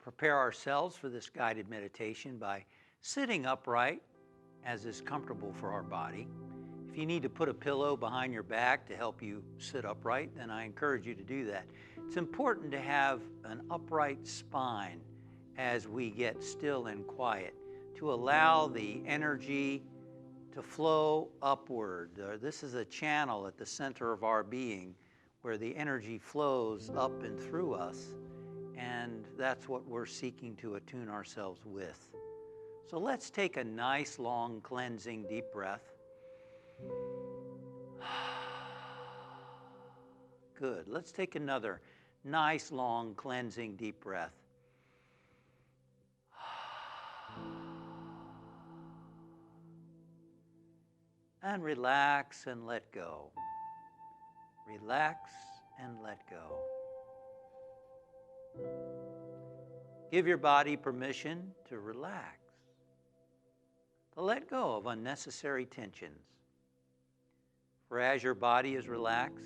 prepare ourselves for this guided meditation by sitting upright as is comfortable for our body. If you need to put a pillow behind your back to help you sit upright, then I encourage you to do that. It's important to have an upright spine as we get still and quiet to allow the energy to flow upward. This is a channel at the center of our being where the energy flows up and through us, and that's what we're seeking to attune ourselves with. So let's take a nice, long, cleansing, deep breath. Good. Let's take another nice, long, cleansing, deep breath. And relax and let go. Relax and let go. Give your body permission to relax, to let go of unnecessary tensions. For as your body is relaxed,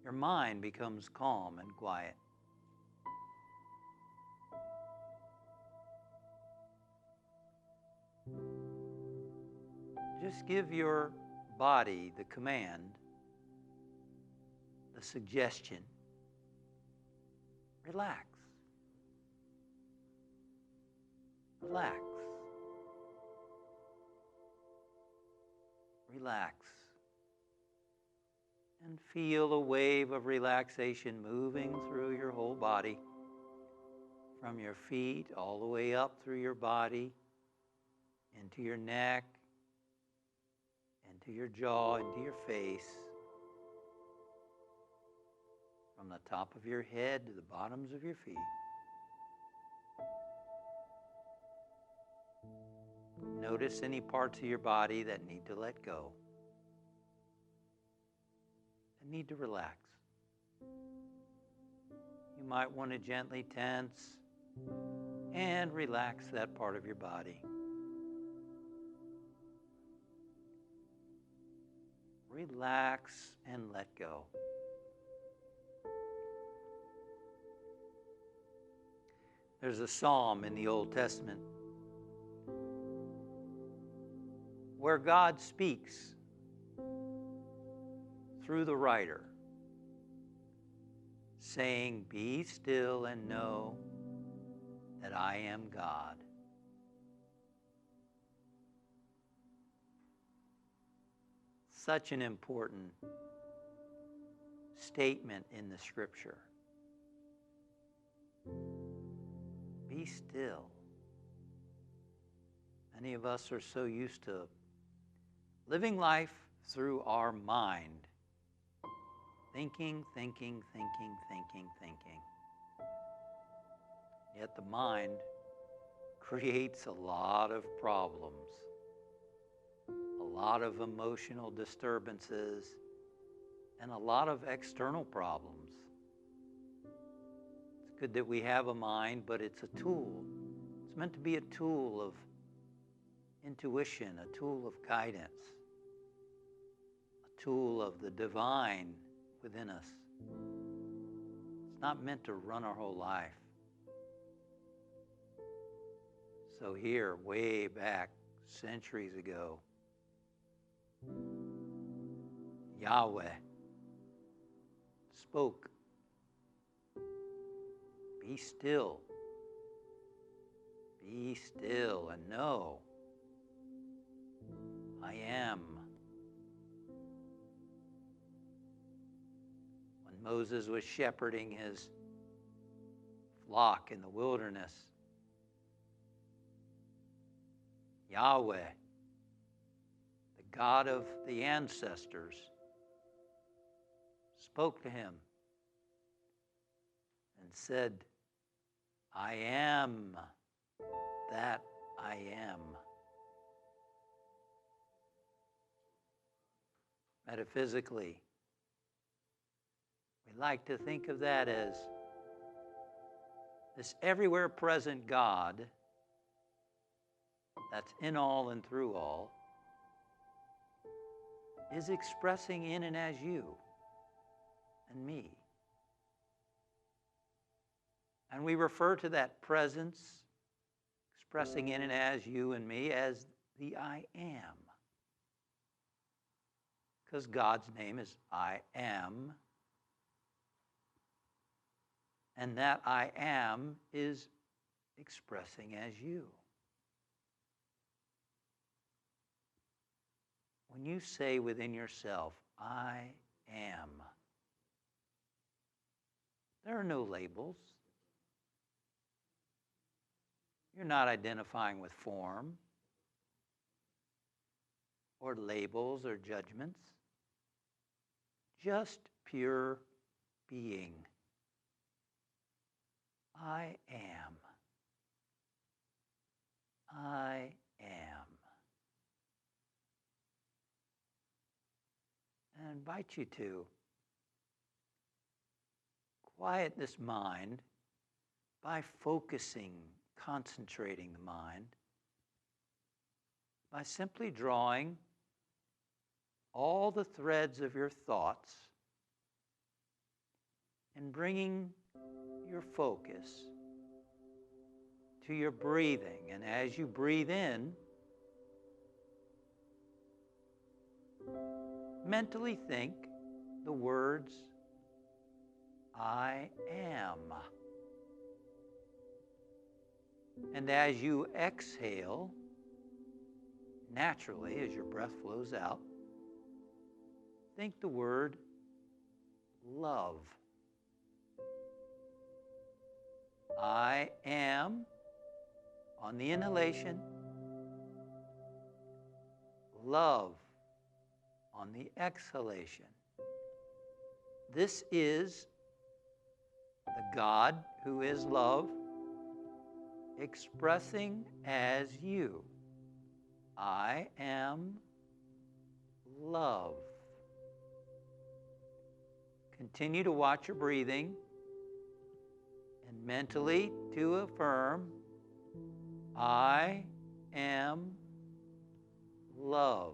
your mind becomes calm and quiet. Just give your body the command, the suggestion, relax. Relax. Relax. And feel a wave of relaxation moving through your whole body, from your feet all the way up through your body, into your neck, into your jaw, into your face, from the top of your head to the bottoms of your feet. Notice any parts of your body that need to let go, that need to relax. You might want to gently tense and relax that part of your body. Relax and let go. There's a psalm in the Old Testament where God speaks through the writer, saying, "Be still and know that I am God." Such an important statement in the Scripture. Be still. Many of us are so used to living life through our mind. Thinking. Yet the mind creates a lot of problems, a lot of emotional disturbances, and a lot of external problems. It's good that we have a mind, but it's a tool. It's meant to be a tool of intuition, a tool of guidance, a tool of the divine within us. It's not meant to run our whole life. So here, way back, centuries ago, Yahweh spoke, "Be still. Be still and know I am." When Moses was shepherding his flock in the wilderness, Yahweh, the God of the ancestors, spoke to him and said, "I am that I am." Metaphysically, we like to think of that as this everywhere present God that's in all and through all is expressing in and as you and me. And we refer to that presence expressing in and as you and me as the I am. Because God's name is I am. And that I am is expressing as you. When you say within yourself, I am, there are no labels. You're not identifying with form or labels or judgments. Just pure being. I am. I am. And I invite you to quiet this mind by focusing, concentrating the mind, by simply drawing all the threads of your thoughts and bringing your focus to your breathing. And as you breathe in, mentally think the words, I am. And as you exhale, naturally, as your breath flows out, think the word love. I am on the inhalation, love on the exhalation. This is the God who is love expressing as you. I am love. Continue to watch your breathing and mentally to affirm, I am love.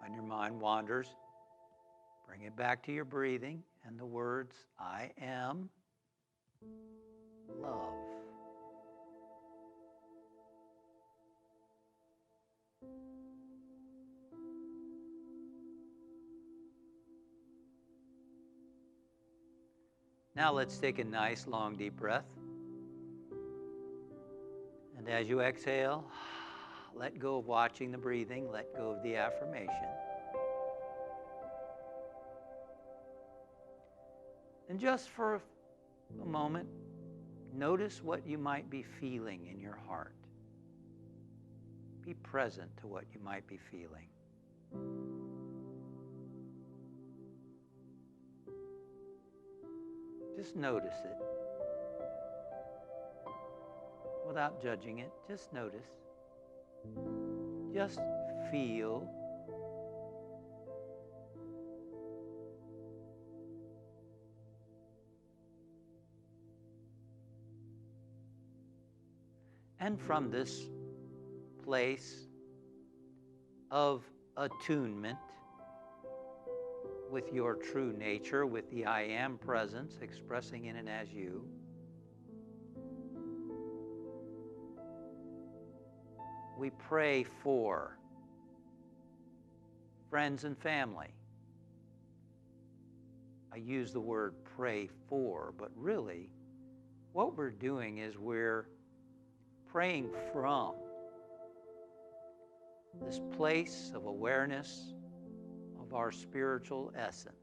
When your mind wanders, bring it back to your breathing and the words, I am love. Now let's take a nice long deep breath. And as you exhale, let go of watching the breathing, let go of the affirmation. And just for a moment, notice what you might be feeling in your heart. Be present to what you might be feeling. Just notice it. Without judging it, just notice. Just feel. And from this place of attunement with your true nature, with the I am presence expressing in and as you, we pray for friends and family. I use the word pray for, but really what we're doing is we're praying from this place of awareness of our spiritual essence.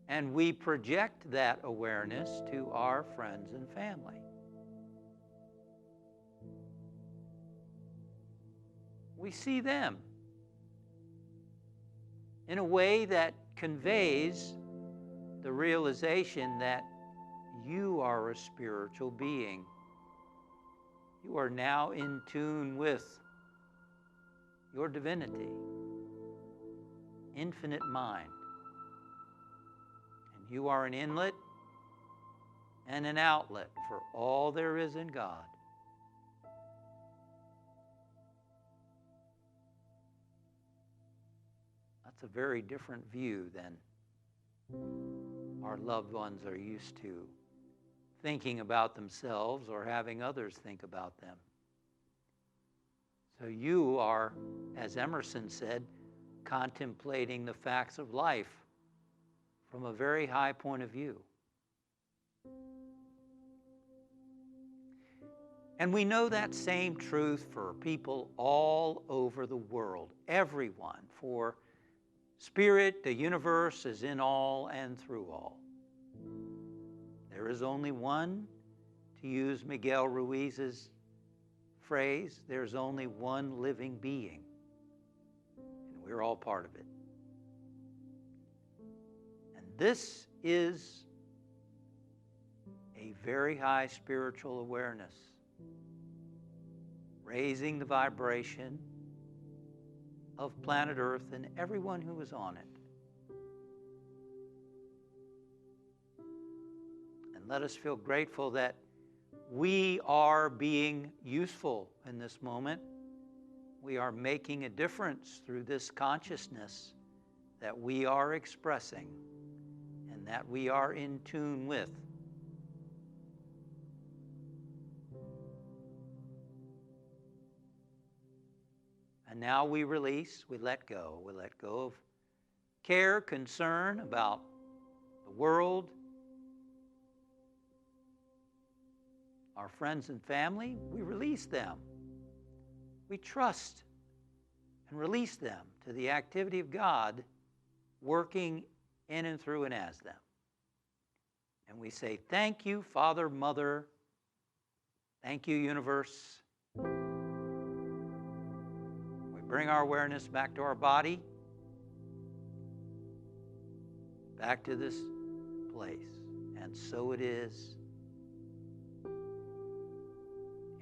And we project that awareness to our friends and family. We see them in a way that conveys the realization that you are a spiritual being. You are now in tune with your divinity, infinite mind. And you are an inlet and an outlet for all there is in God. That's a very different view than our loved ones are used to thinking about themselves or having others think about them. So you are, as Emerson said, contemplating the facts of life from a very high point of view. And we know that same truth for people all over the world, everyone, for Spirit, the universe, is in all and through all. There is only one, to use Miguel Ruiz's phrase, there's only one living being, and we're all part of it. And this is a very high spiritual awareness, raising the vibration of planet Earth and everyone who is on it. And let us feel grateful that we are being useful in this moment. We are making a difference through this consciousness that we are expressing and that we are in tune with. And now we release, we let go. We let go of care, concern about the world, our friends and family. We release them. We trust and release them to the activity of God working in and through and as them. And we say, thank you, Father, Mother. Thank you, universe. Bring our awareness back to our body, back to this place. And so it is.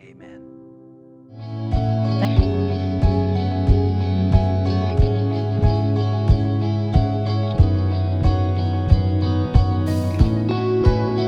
Amen.